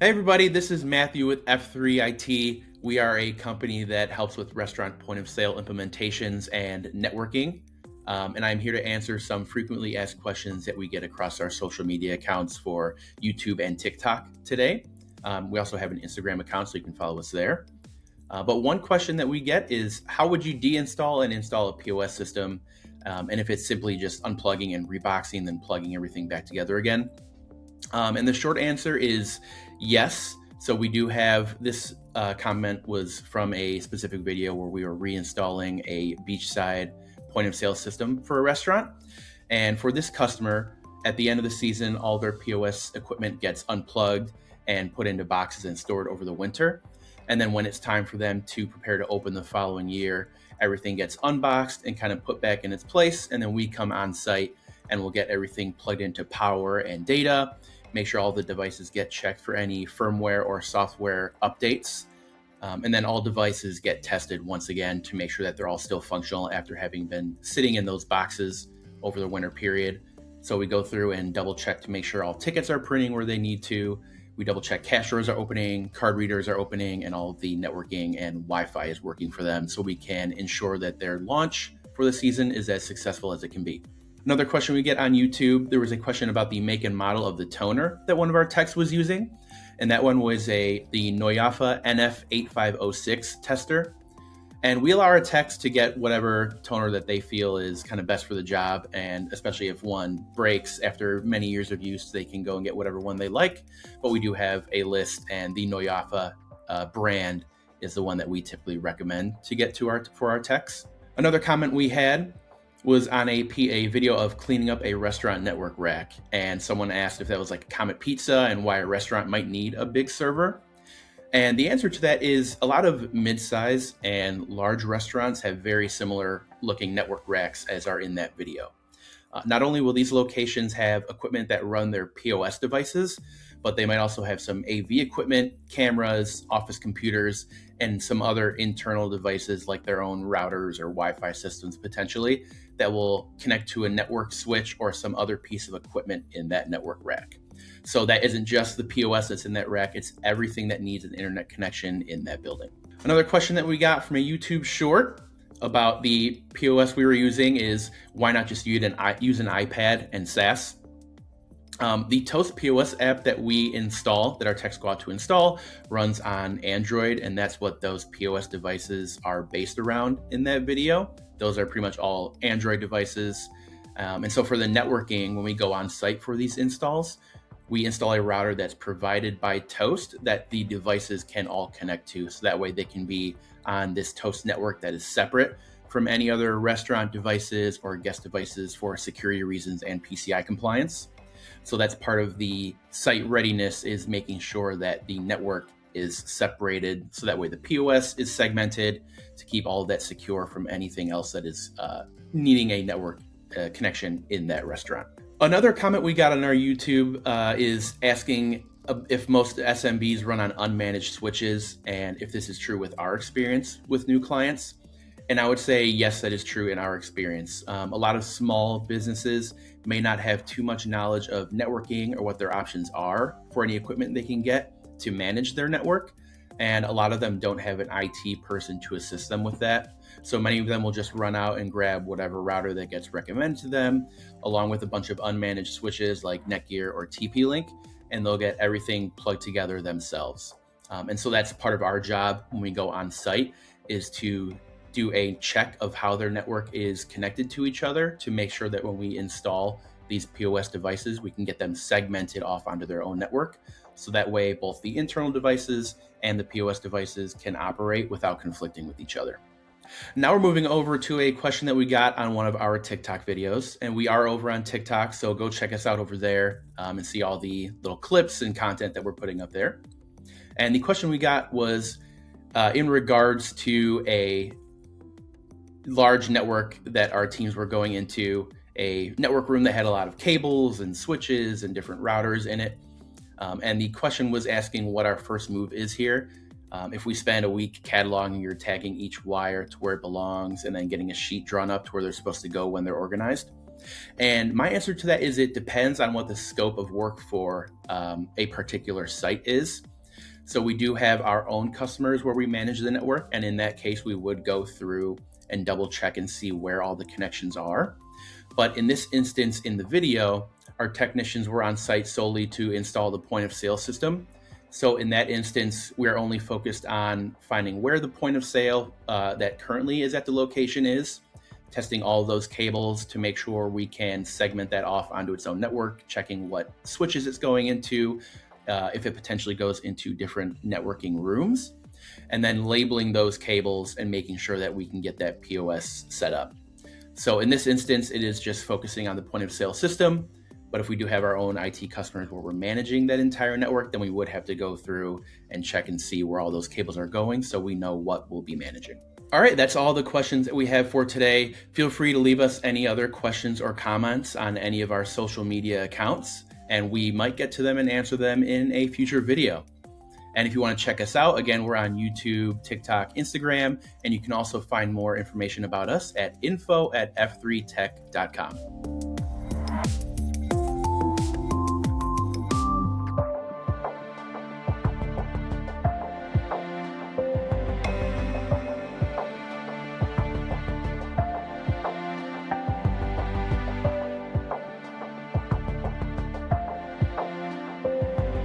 Hey everybody, this is Matthew with F3 IT. We are a company that helps with restaurant point of sale implementations and networking. And I'm here to answer some frequently asked questions that we get across our social media accounts for YouTube and TikTok today. We also have an Instagram account, so you can follow us there. But one question that we get is, how would you deinstall and install a POS system? And if it's simply just unplugging and reboxing, then plugging everything back together again. And the short answer is yes. So we do have this comment was from a specific video where we were reinstalling a beachside point of sale system for a restaurant. And for this customer, at the end of the season, all their POS equipment gets unplugged and put into boxes and stored over the winter. And then when it's time for them to prepare to open the following year, everything gets unboxed and kind of put back in its place. And then we come on site and we'll get everything plugged into power and data, make sure all the devices get checked for any firmware or software updates. And then all devices get tested once again to make sure that they're all still functional after having been sitting in those boxes over the winter period. So we go through and double check to make sure all tickets are printing where they need to. We double check cash drawers are opening, card readers are opening, and all of the networking and Wi-Fi is working for them, so we can ensure that their launch for the season is as successful as it can be. Another question we get on YouTube, there was a question about the make and model of the toner that one of our techs was using. And that one was the Noyafa NF8506 tester. And we allow our techs to get whatever toner that they feel is kind of best for the job. And especially if one breaks after many years of use, they can go and get whatever one they like. But we do have a list, and the Noyafa brand is the one that we typically recommend to get for our techs. Another comment we had was on a video of cleaning up a restaurant network rack. And someone asked if that was like a Comet Pizza and why a restaurant might need a big server. And the answer to that is a lot of mid-size and large restaurants have very similar looking network racks as are in that video. Not only will these locations have equipment that run their POS devices, but they might also have some AV equipment, cameras, office computers, and some other internal devices like their own routers or Wi-Fi systems potentially that will connect to a network switch or some other piece of equipment in that network rack. So that isn't just the POS that's in that rack, it's everything that needs an internet connection in that building. Another question that we got from a YouTube short about the POS we were using is, why not just use an iPad and SaaS? The Toast POS app that we install, that our techs go out to install, runs on Android, and that's what those POS devices are based around in that video. Those are pretty much all Android devices. And so for the networking, when we go on site for these installs, we install a router that's provided by Toast that the devices can all connect to. So that way they can be on this Toast network that is separate from any other restaurant devices or guest devices for security reasons and PCI compliance. So that's part of the site readiness, is making sure that the network is separated so that way the POS is segmented to keep all of that secure from anything else that is needing a network connection in that restaurant. Another comment we got on our YouTube is asking if most SMBs run on unmanaged switches, and if this is true with our experience with new clients. And I would say, yes, that is true in our experience. A lot of small businesses may not have too much knowledge of networking or what their options are for any equipment they can get to manage their network. And a lot of them don't have an IT person to assist them with that. So many of them will just run out and grab whatever router that gets recommended to them, along with a bunch of unmanaged switches like Netgear or TP-Link, and they'll get everything plugged together themselves. And so that's part of our job when we go on site, is to do a check of how their network is connected to each other to make sure that when we install these POS devices, we can get them segmented off onto their own network. So that way, both the internal devices and the POS devices can operate without conflicting with each other. Now we're moving over to a question that we got on one of our TikTok videos, and we are over on TikTok, so go check us out over there and see all the little clips and content that we're putting up there. And the question we got was in regards to a large network that our teams were going into, a network room that had a lot of cables and switches and different routers in it. And the question was asking what our first move is here. If we spend a week cataloging or tagging each wire to where it belongs and then getting a sheet drawn up to where they're supposed to go when they're organized. And my answer to that is it depends on what the scope of work for a particular site is. So we do have our own customers where we manage the network. And in that case, we would go through and double check and see where all the connections are. But in this instance in the video, our technicians were on site solely to install the point of sale system. So in that instance, we're only focused on finding where the point of sale that currently is at the location is, testing all of those cables to make sure we can segment that off onto its own network, checking what switches it's going into, if it potentially goes into different networking rooms, and then labeling those cables and making sure that we can get that POS set up. So in this instance, it is just focusing on the point of sale system. But if we do have our own IT customers where we're managing that entire network, then we would have to go through and check and see where all those cables are going so we know what we'll be managing. All right, that's all the questions that we have for today. Feel free to leave us any other questions or comments on any of our social media accounts, and we might get to them and answer them in a future video. And if you want to check us out, again, we're on YouTube, TikTok, Instagram, and you can also find more information about us at info@f3tech.com.